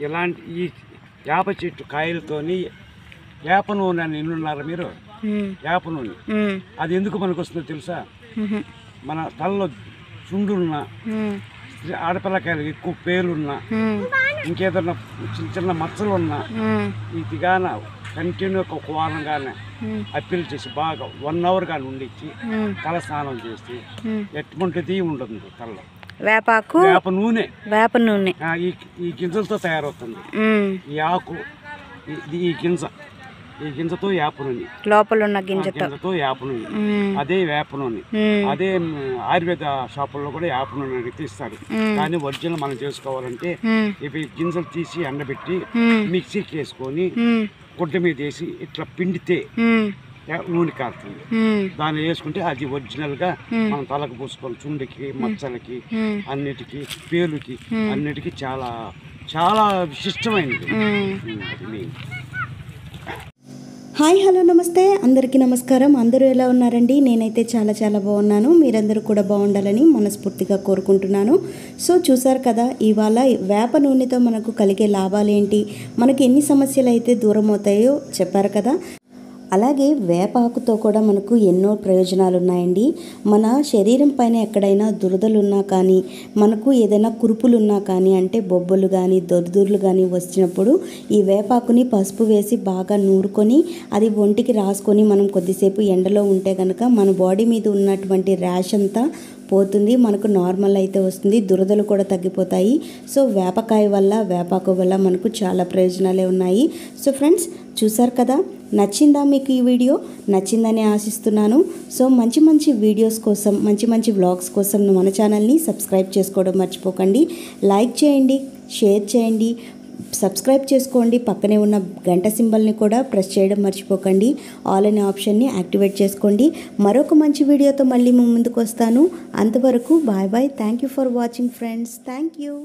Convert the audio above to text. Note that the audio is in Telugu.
ఇలాంటి ఈ వేప చెట్టు కాయలతోని వేప నూనె అని ఎన్నున్నారు మీరు. వేప నూనె అది ఎందుకు మనకు వస్తుందో తెలుసా? మన తలలో చుండున్న ఆడపిల్లకాయలు ఎక్కువ పేలున్నా, ఇంకేదన్నా చిన్న చిన్న మచ్చలున్నా, ఇదిగాన కంటిన్యూ ఒక వారం కానీ అప్పీల్ చేసి బాగా 1 అవర్ కానీ ఉండిచ్చి తల స్నానం చేసి ఎటువంటిది ఉండదు తలలో. వేపాకు వేప నూనె ఈ గింజలతో తయారవుతుంది. ఈ ఆకు ఈ గింజతో వేప నూనె, లోపల ఉన్న గింజతో వేప నూనె, అదే వేప నూనె. అదే ఆయుర్వేద షాపుల్లో కూడా వేప నూనె అనేది ఇస్తారు. కానీ ఒరిజినల్ మనం చేసుకోవాలంటే ఇవి గింజలు తీసి ఎండబెట్టి మిక్సీకి వేసుకొని గుడ్డ మీద వేసి ఇట్లా పిండితే నూనె కారుతుంది. దాన్ని వేసుకుంటే అది ఒరిజినల్ గా మనం తలకు పూసుకొని చుండికి, మచ్చలకి, అన్నిటికీ, పేలుకి, అన్నిటికీ చాలా చాలా విశిష్టమైనది. హాయ్, హలో, నమస్తే, అందరికీ నమస్కారం. అందరూ ఎలా ఉన్నారండి? నేనైతే చాలా చాలా బాగున్నాను. మీరందరూ కూడా బాగుండాలని మనస్ఫూర్తిగా కోరుకుంటున్నాను. సో చూసారు కదా, ఇవాళ వేప నూనెతో మనకు కలిగే లాభాలు ఏంటి, మనకి ఎన్ని సమస్యలు అయితే దూరం అవుతాయో చెప్పారు కదా. అలాగే వేపాకుతో కూడా మనకు ఎన్నో ప్రయోజనాలు ఉన్నాయండి. మన శరీరం పైన ఎక్కడైనా దురదలున్నా కానీ, మనకు ఏదైనా కురుపులున్నా కానీ, అంటే బొబ్బలు కానీ దొద్దుర్లు కానీ వచ్చినప్పుడు ఈ వేపాకుని పసుపు వేసి బాగా నూరుకొని అది ఒంటికి రాసుకొని మనం కొద్దిసేపు ఎండలో ఉంటే కనుక మన బాడీ మీద ఉన్నటువంటి ర్యాష్ అంతా పోతుంది, మనకు నార్మల్ అయితే వస్తుంది, దురదలు కూడా తగ్గిపోతాయి. సో వేపకాయ వల్ల, వేపాకు వల్ల మనకు చాలా ప్రయోజనాలే ఉన్నాయి. సో ఫ్రెండ్స్ చూసారు కదా, నచ్చిందా మీకు ఈ వీడియో? నచ్చిందని ఆశిస్తున్నాను. సో మంచి మంచి వీడియోస్ కోసం, మంచి మంచి వ్లాగ్స్ కోసం మన ఛానల్ని సబ్స్క్రైబ్ చేసుకోవడం మర్చిపోకండి. లైక్ చేయండి, షేర్ చేయండి, సబ్స్క్రైబ్ చేసుకోండి. పక్కనే ఉన్న గంట సింబల్ని కూడా ప్రెస్ చేయడం మర్చిపోకండి. ఆల్ అనే ఆప్షన్ని యాక్టివేట్ చేసుకోండి. మరొక మంచి వీడియోతో మళ్ళీ ముందుకు వస్తాను. అంతవరకు bye bye. Thank you for watching friends. Thank you.